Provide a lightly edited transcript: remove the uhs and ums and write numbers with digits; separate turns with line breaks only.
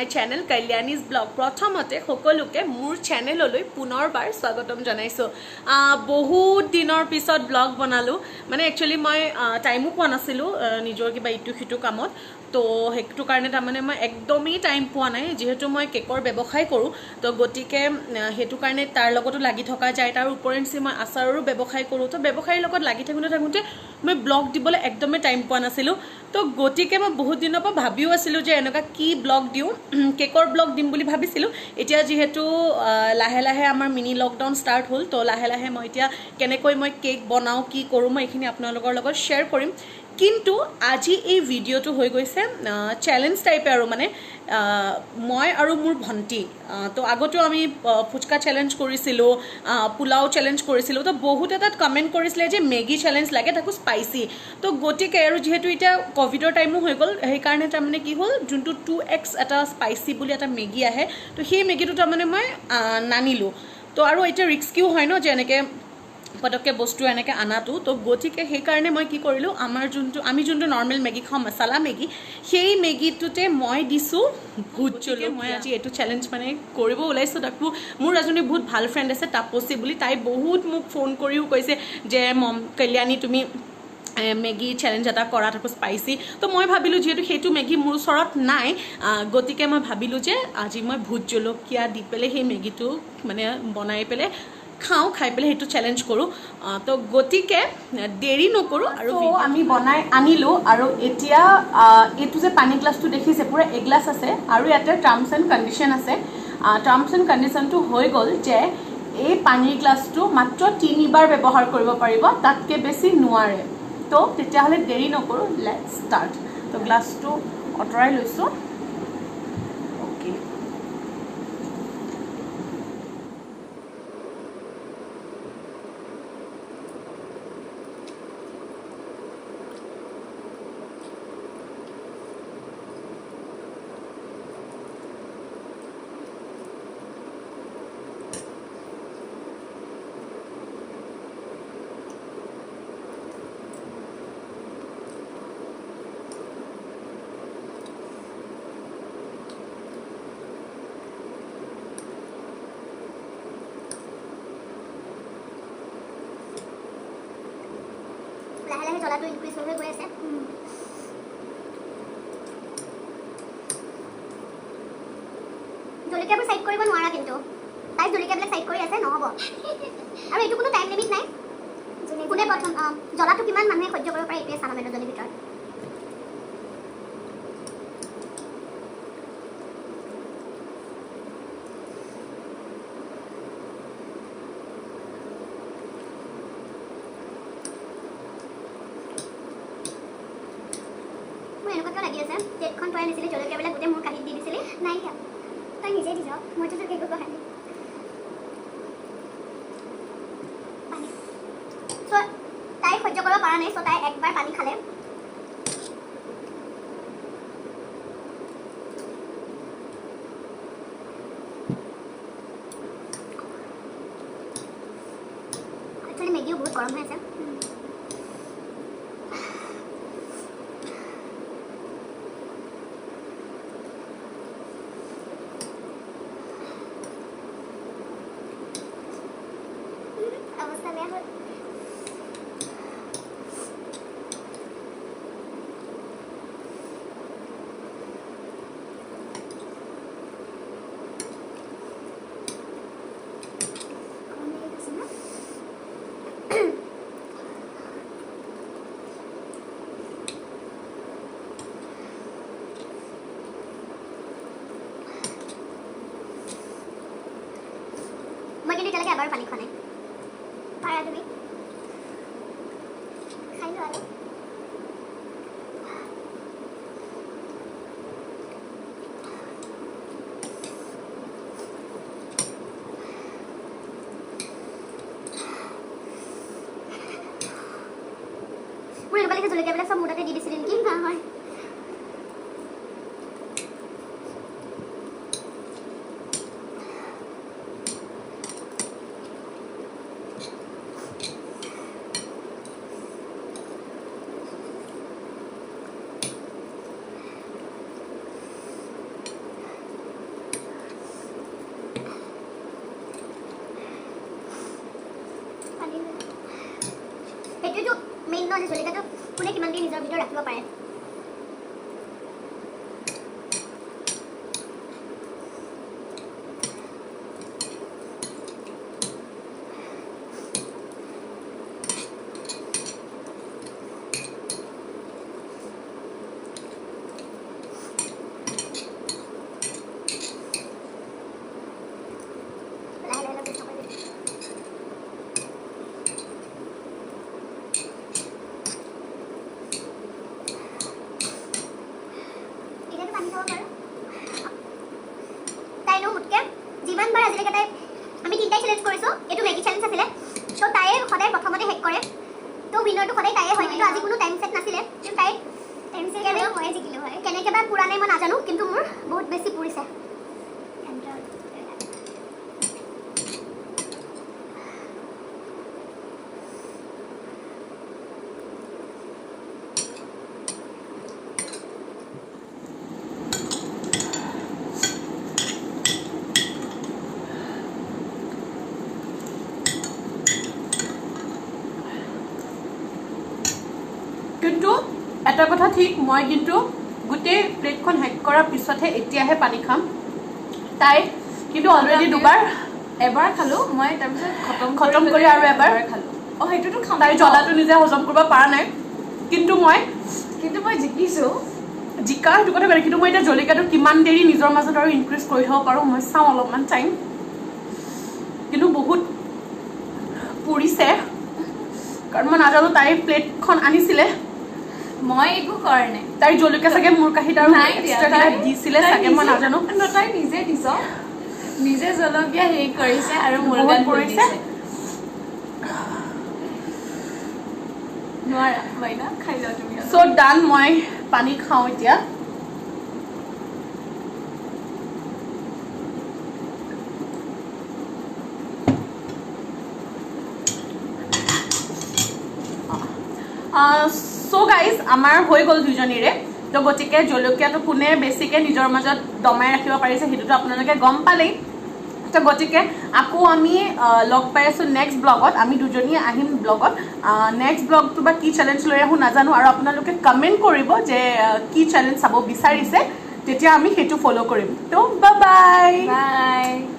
My channel কল্যাণীজ blog. প্ৰথমতে সকলোকে মোৰ চেনেললৈ পুনৰবাৰ স্বাগতম জনাইছোঁ। বহুত দিনৰ পিছত ব্লগ বনালোঁ, মানে একচুৱেলি মই টাইমো পোৱা নাছিলোঁ নিজৰ কিবা ইটো সিটো কামত। তো সেইটো কাৰণে তাৰমানে মই একদমেই টাইম পোৱা নাই, যিহেতু মই কেকৰ ব্যৱসায় কৰোঁ। তো গতিকে সেইটো কাৰণে তাৰ লগতো লাগি থকা যায়। তাৰ উপৰিঞ্চি মই আচাৰৰো ব্যৱসায় কৰোঁ। তো ব্যৱসায়ৰ লগত লাগি থাকোঁতে মই ব্লগ দিবলৈ একদমেই টাইম পোৱা নাছিলোঁ। তো গতিকে মই বহুত দিনৰ পৰা ভাবিও আছিলোঁ যে এনেকুৱা কি ব্লগ দিওঁ, কেকৰ ব্লগ দিম বুলি ভাবিছিলোঁ। এতিয়া যিহেতু লাহে লাহে আমাৰ মিনি লকডাউন ষ্টাৰ্ট হ'ল, তো লাহে লাহে মই এতিয়া কেনেকৈ মই কেক বনাওঁ, কি কৰোঁ, মই এইখিনি আপোনালোকৰ লগত শ্বেয়াৰ কৰিম। কিন্তু আজি এই ভিডিঅ'টো হৈ গৈছে চেলেঞ্জ টাইপে আৰু, মানে মই আৰু মোৰ ভণ্টি। তো আগতেও আমি ফুচকা চেলেঞ্জ কৰিছিলোঁ, পোলাও চেলেঞ্জ কৰিছিলোঁ। তো বহুতে তাত কমেণ্ট কৰিছিলে যে মেগী চেলেঞ্জ লাগে, তাকো স্পাইচি। তো গতিকে আৰু যিহেতু এতিয়া ক'ভিডৰ টাইমো হৈ গ'ল, সেইকাৰণে তাৰমানে কি হ'ল, যোনটো 2x এটা স্পাইচি বুলি এটা মেগী আহে, তো সেই মেগীটো তাৰমানে মই নানিলোঁ। তো আৰু এতিয়া ৰিস্কিও হয় ন, যে এনেকৈ পটককৈ বস্তু এনেকৈ আনাটো। তো গতিকে সেইকাৰণে মই কি কৰিলোঁ, আমি যোনটো নৰ্মেল মেগী খাওঁ, মছলা মেগী, সেই মেগীটোতে মই দিছোঁ ভোট জলকীয়া। মই আজি এইটো চেলেঞ্জ মানে কৰিব ওলাইছোঁ। তাকো মোৰ এজনী বহুত ভাল ফ্ৰেণ্ড আছে, তাপচী বুলি। তাই বহুত মোক ফোন কৰিও কৈছে যে মম কল্যাণী তুমি মেগী চেলেঞ্জ এটা কৰা, তাকো স্পাইচি। তো মই ভাবিলোঁ যিহেতু সেইটো মেগী মোৰ ওচৰত নাই, গতিকে মই ভাবিলোঁ যে আজি মই ভোট জলকীয়া দি পেলাই সেই মেগীটো মানে বনাই পেলাই খাই পেলাই সেইটো চেলেঞ্জ কৰোঁ। তো গতিকে দেৰি নকৰোঁ আৰু আমি বনাই আনিলোঁ। আৰু এতিয়া এইটো যে পানী গ্লাছটো দেখিছে, পূৰা এগিলাছ আছে। আৰু ইয়াতে টাৰ্মছ এণ্ড কণ্ডিশ্যন আছে। টাৰ্মছ এণ্ড কণ্ডিশ্যনটো হৈ গ'ল যে এই পানীৰ গ্লাছটো মাত্ৰ 3 বাৰ ব্যৱহাৰ কৰিব পাৰিব, তাতকৈ বেছি নোৱাৰে। তো তেতিয়াহ'লে দেৰি নকৰোঁ, লেটছ ষ্টাৰ্ট। তো গ্লাছটো আঁতৰাই লৈছোঁ। অ'কে,
লাহে লাহে জ্বলাটো ইনক্ৰিজ হৈ গৈ আছে। জলকীয়াবোৰ চাইড কৰিব নোৱাৰা, কিন্তু তাই জলকীয়াবিলাক চাইড কৰি আছে, নহ'ব। আৰু এইটো কোনো টাইম লিমিট নাই, কোনে প্ৰথম জ্বলাটো কিমান মানুহে সহ্য কৰিব পাৰে এইটোৱে চাম আমি দুজনীৰ ভিতৰত। এনেকুৱা কিয় লাগি আছে, প্লেটখন তই আনিছিলি, জলকীয়াবিলাক গোটেই মোৰ কাঁহীত দি দিছিলি। নাই দিয়া, তই নিজে দি যাওঁ, মইতো তোক একো কোৱা নাই। চ' তাই সহ্য কৰিব পৰা নাই, চ' তাই একবাৰ পানী খালে। একচুৱেলি মেগীও বহুত গৰম হৈ আছে। অৱস্থা বেয়া হ'ল। মই কিন্তু এতিয়ালৈকে এবাৰ পানী খোৱা নাই। পাৰা তুমি খাই লোৱা আৰু। মোৰ এনেকুৱা লাগে জলকীয়াবিলাক চব মোৰ তাতে দি দিছিলি নেকি? নহয়, মেইন ন যে জলকীয়াটো কোনে কিমান দেৰি নিজৰ ভিতৰত ৰাখিব পাৰে যিমানবাৰ আজিলৈকে তাই আমি তিনিটাই চেলেঞ্জ কৰিছোঁ এইটো মেগী চেলেঞ্জ আছিলে তো তাইয়ে সদায় প্ৰথমতে হেক কৰে তো উইনাৰটো সদায় তাইয়ে হয় কিন্তু আজি কোনো টাইম ছেট নাছিলে কিন্তু তাই টাইম ছেট হয় জিকিলোঁ হয় কেনেকৈ বা পুৰা নাই মই নাজানো কিন্তু মোৰ বহুত বেছি পুৰিছে
কিন্তু এটা কথা ঠিক মই কিন্তু গোটেই প্লেটখন হেক কৰাৰ পিছতহে এতিয়াহে পানী খাম তাই কিন্তু অলৰেডি দুবাৰ
এবাৰ খালো মই তাৰপিছত
খতম কৰি আৰু এবাৰ
খালো সেইটোতো খাম
তাই জ্বলাটো নিজে হজম কৰিব পৰা নাই কিন্তু মই
জিকিছো
জিকা সেইটো কথা কয় কিন্তু মই এতিয়া জলকীয়াটো কিমান দেৰি নিজৰ মাজত আৰু ইনক্ৰিজ কৰি থ'ব পাৰোঁ মই চাওঁ অলপমান টাইম কিন্তু বহুত পুৰিছে কাৰণ মই নাজানো তাই প্লেটখন আনিছিলে
মই একো কৰা নাই
তাই জলকীয়া চাগে মোৰ কাহিত আৰু দিছিলে চাগে মই নাজানো
তাই নিজে দিছ নিজে জলকীয়া হেৰি কৰিছে আৰু মোৰ গাত পৰিছে নোৱাৰা বাইনা খাই যাওঁ তুমি
চ' ডান মই পানী খাওঁ এতিয়া চ' গাইজ আমাৰ হৈ গ'ল দুইজনীৰে তো গতিকে জলকীয়াটো কোনে বেছিকৈ নিজৰ মাজত দমাই ৰাখিব পাৰিছে সেইটোতো আপোনালোকে গম পালেই তো গতিকে আকৌ আমি লগ পাই আছোঁ নেক্সট ব্লগত আমি দুজনী আহিম ব্লগত নেক্সট ব্লগটো বা কি চেলেঞ্জ লৈ আহোঁ নাজানো আৰু আপোনালোকে কমেণ্ট কৰিব যে কি চেলেঞ্জ চাব বিচাৰিছে তেতিয়া আমি সেইটো ফ'ল' কৰিম তো বাই
বাই